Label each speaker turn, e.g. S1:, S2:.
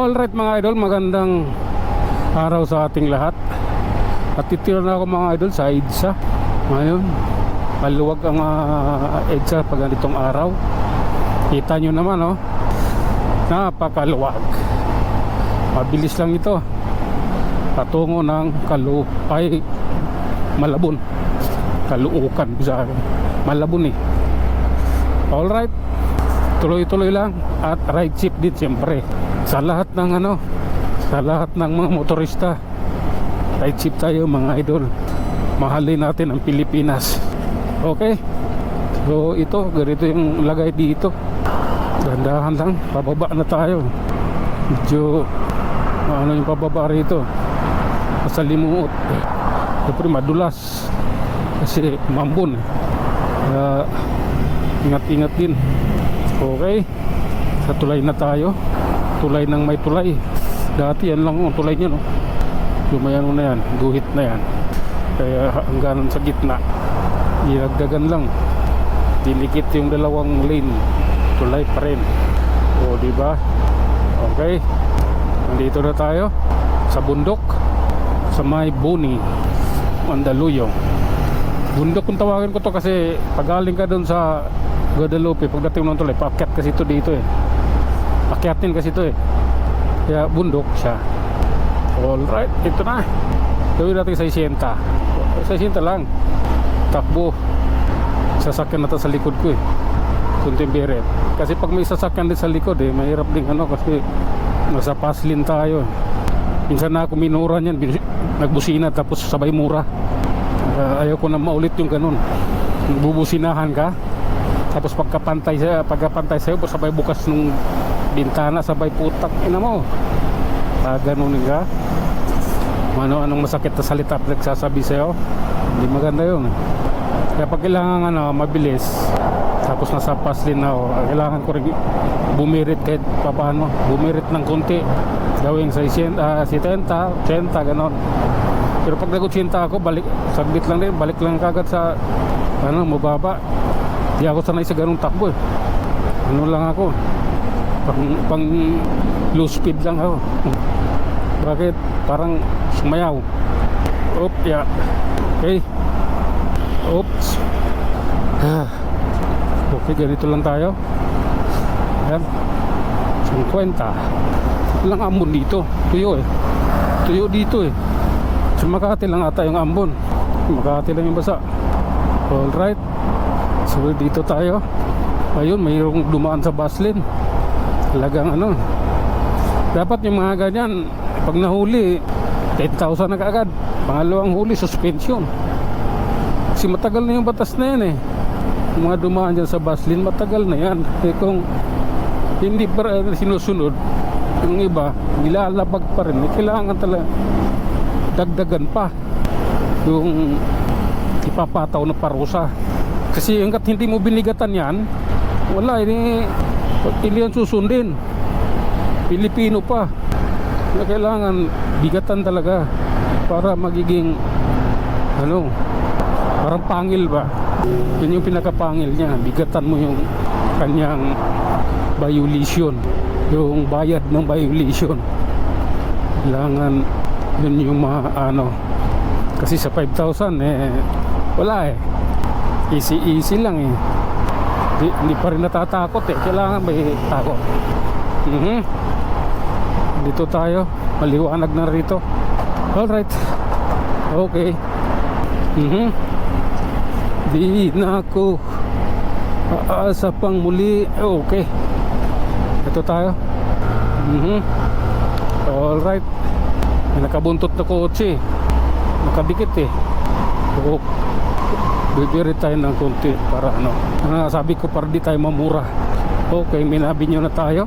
S1: Alright mga idol, magandang araw sa ating lahat. At titira na ako mga idol sa EDSA. Ngayon, maluwag ang EDSA pag ganitong araw. Kita nyo naman, oh, napakaluwag. Mabilis lang ito patungo ng Malabon, Caloocan sa akin. Malabon eh. Alright, tuloy-tuloy lang. At ride cheap din siyempre sa lahat ng sa lahat ng mga motorista. Ride cheap tayo mga idol. Mahalin natin ang Pilipinas. Okay, so ito, ganito yung lagay dito. Dandahan lang, pababa na tayo. Medyo yung pababa rito, masalimuot. Siyempre madulas kasi mambon. Ingat-ingat din. Okay, sa tulay na tayo. Tulay ng may tulay. Dati yan lang tulay niya, no? Lumayan na yan, guhit na yan. Kaya hanggang sa gitna dinagdagan lang, dinikit yung dalawang lane. Tulay pa rin. O diba? Okay, nandito na tayo sa bundok, sa may Boni, Mandaluyong. Bundok kung tawagin ko to kasi pagaling ka dun sa Guadalupe, pagdating ng tulay, paakyat kasi ito dito eh. Akyatin kasi ito eh. Kaya bundok siya. Alright, ito na. Gawin natin 60 lang. Takbo. Sasakyan na to sa likod ko eh. Kunting beret. Kasi pag may sasakyan din sa likod eh, mahirap din kasi nasa paslin tayo. Minsan na ako minura niyan, nagbusina tapos sabay mura. Ayaw ko na maulit yung ganun. Bubusinahan ka, tapos pagkapantay sa'yo, sabay bukas nung bintana, sabay putak. Ina mo, ganunin ka. Anong masakit na salita nagsasabi sa'yo, hindi maganda yun. Kaya pag kailangan mabilis, tapos nasa paslin na kailangan ko rin bumirit kahit paano, bumirit ng konti, gawing 60, 80, ganon. Pero pag nag-80 ako, balik, sagbit lang din, balik lang kagad sa mababa. Di ako sanay sa ganung takbo eh. Lang ako, pang low speed lang ako. Bakit? Parang sumayaw. Oops, yeah. Okay. Oops. Okay, ganito lang tayo. Ayan, 50 lang ambon dito. Tuyo eh. Tuyo dito eh. Sa Makati lang ata yung ambon. Makati lang yung basa. Alright, so dito tayo. Ayun, mayroong dumaan sa bus lane. Talagang dapat yung mga ganyan, pag nahuli 10,000 na kaagad. Pangalawang huli, suspension. Kasi matagal na yung batas na yan eh. Yung mga dumaan dyan sa bus lane, matagal na yan. Kung hindi pa sinusunod, yung iba nilalabag pa rin. Kailangan talaga dagdagan pa yung ipapataw na parusa. Kasi hanggat hindi mo binigatan yan, wala, hindi yan susundin. Pilipino pa na kailangan bigatan talaga para magiging parang pangil ba. Yun yung pinakapangil niya, bigatan mo yung kanyang violation, yung bayad ng violation. Kailangan yun yung kasi sa 5,000 wala eh, easy lang eh. Hindi pa rin natatakot eh, kailangan may takot. Dito tayo, maliwanag na rito. Alright, okay. Di na ako aasa pang muli. Okay, ito tayo. Alright, nakabuntot na kotse, nakadikit eh. Bibirit tayo ng konti para sabi ko para di tayo mamura. Okay, minabi nyo na tayo.